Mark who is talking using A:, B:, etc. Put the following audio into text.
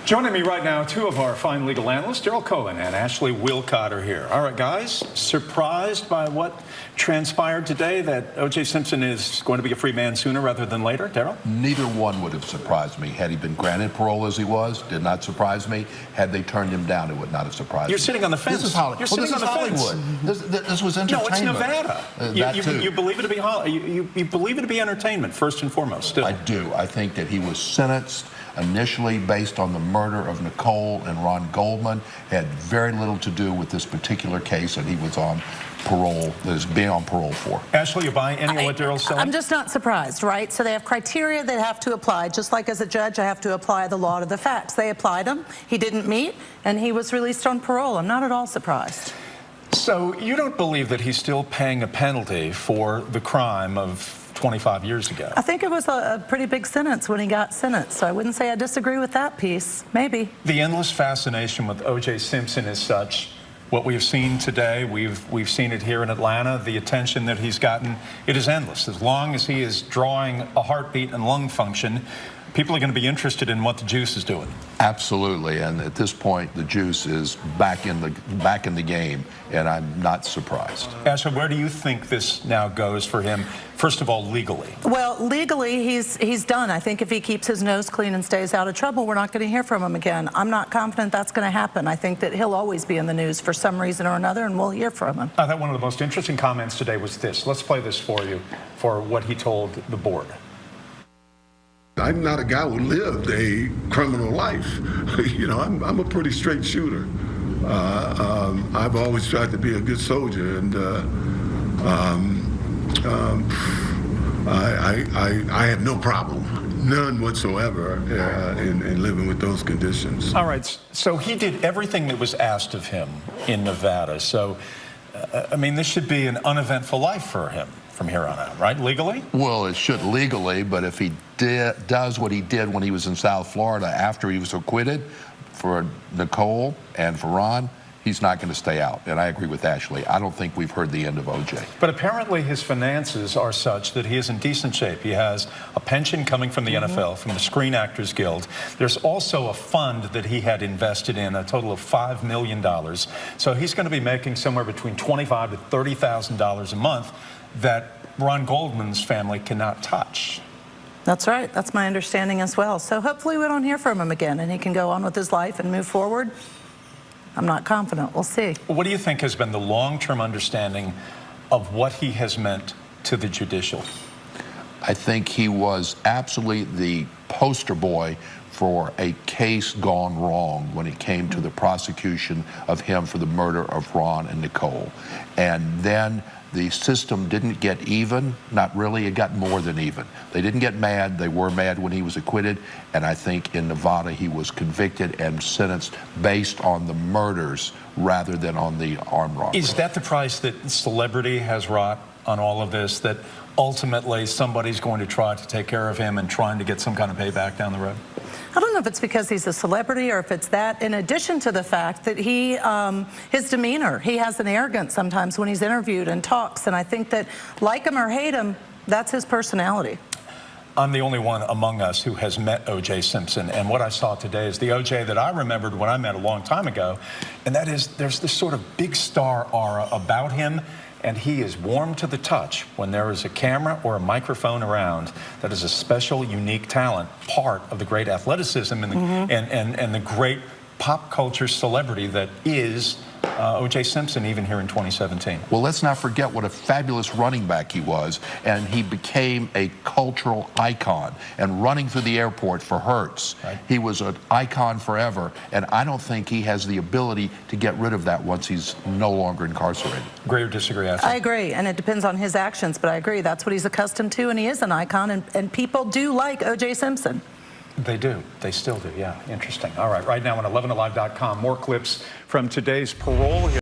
A: Joining me right now, two of our fine legal analysts, Daryl Cohen and Ashley Willcott, are here. All right, guys, surprised by what transpired today, that O.J. Simpson is going to be a free man sooner rather than later? Daryl?
B: Neither one would have surprised me. Had he been granted parole as he was, did not surprise me. Had they turned him down, it would not have surprised me.
A: You're sitting on the fence.
B: This is Hollywood.
A: You're sitting on the
B: Hollywood. This was entertainment.
A: No, it's Nevada. You believe it to be you believe it to be entertainment, first and foremost, still.
B: I do. I think that he was sentenced initially based on the murder of Nicole and Ron Goldman, had very little to do with this particular case that he was on parole, that is being on parole for.
A: Ashley, you buy any of what Daryl's saying?
C: I'm just not surprised, right? So they have criteria they have to apply, just like as a judge I have to apply the law to the facts. They applied them, he didn't meet, and he was released on parole. I'm not at all surprised.
A: So you don't believe that he's still paying a penalty for the crime of 25 years ago?
C: I think it was a pretty big sentence when he got sentenced, so I wouldn't say I disagree with that piece. Maybe.
A: The endless fascination with O.J. Simpson is such. What we've seen today, we've seen it here in Atlanta, the attention that he's gotten, it is endless. As long as he is drawing a heartbeat and lung function, people are going to be interested in what the juice is doing.
B: Absolutely, and at this point, the juice is back in the game, and I'm not surprised.
A: Asha, where do you think this now goes for him? First of all, legally.
C: Well, legally, he's done. I think if he keeps his nose clean and stays out of trouble, we're not going to hear from him again. I'm not confident that's going to happen. I think that he'll always be in the news for some reason or another, and we'll hear from him.
A: I thought one of the most interesting comments today was this. Let's play this for you, for what he told the board.
D: I'm not a guy who lived a criminal life. You know, I'm a pretty straight shooter. I've always tried to be a good soldier, and I have no problem, none whatsoever, in living with those conditions.
A: All right, so he did everything that was asked of him in Nevada. So, I mean, this should be an uneventful life for him from here on out, right? Legally?
B: Well, it should legally, but if he does what he did when he was in South Florida after he was acquitted for Nicole and for Ron, he's not going to stay out. And I agree with Ashley. I don't think we've heard the end of O.J.
A: But apparently his finances are such that he is in decent shape. He has a pension coming from the NFL, from the Screen Actors Guild. There's also a fund that he had invested in, a total of $5 million. So he's going to be making somewhere between $25,000 to $30,000 a month that Ron Goldman's family cannot touch.
C: That's right. That's my understanding as well. So hopefully we don't hear from him again and he can go on with his life and move forward. I'm not confident. We'll see.
A: What do you think has been the long-term understanding of what he has meant to the judicial?
B: I think he was absolutely the poster boy for a case gone wrong when it came to the prosecution of him for the murder of Ron and Nicole. And then the system didn't get even, not really, it got more than even. They didn't get mad, they were mad when he was acquitted, and I think in Nevada he was convicted and sentenced based on the murders rather than on the armed robbery.
A: Is that the price that celebrity has wrought on all of this, that ultimately somebody's going to try to take care of him and trying to get some kind of payback down the road?
C: I don't know if it's because he's a celebrity or if it's that, in addition to the fact that his demeanor, he has an arrogance sometimes when he's interviewed and talks, and I think that, like him or hate him, that's his personality.
A: I'm the only one among us who has met O.J. Simpson, and what I saw today is the O.J. that I remembered when I met a long time ago, and that is there's this sort of big star aura about him, and he is warm to the touch when there is a camera or a microphone around. That is a special, unique talent, part of the great athleticism and the great pop culture celebrity that is O.J. Simpson, even here in 2017.
B: Well, let's not forget what a fabulous running back he was, and he became a cultural icon. And running through the airport for Hertz, right. He was an icon forever, and I don't think he has the ability to get rid of that once he's no longer incarcerated.
A: Agree or disagree, Ashley?
C: I agree, and it depends on his actions, but I agree. That's what he's accustomed to, and he is an icon, and people do like O.J. Simpson.
A: They do. They still do. Yeah, interesting. All right, right now on 11alive.com, more clips from today's parole.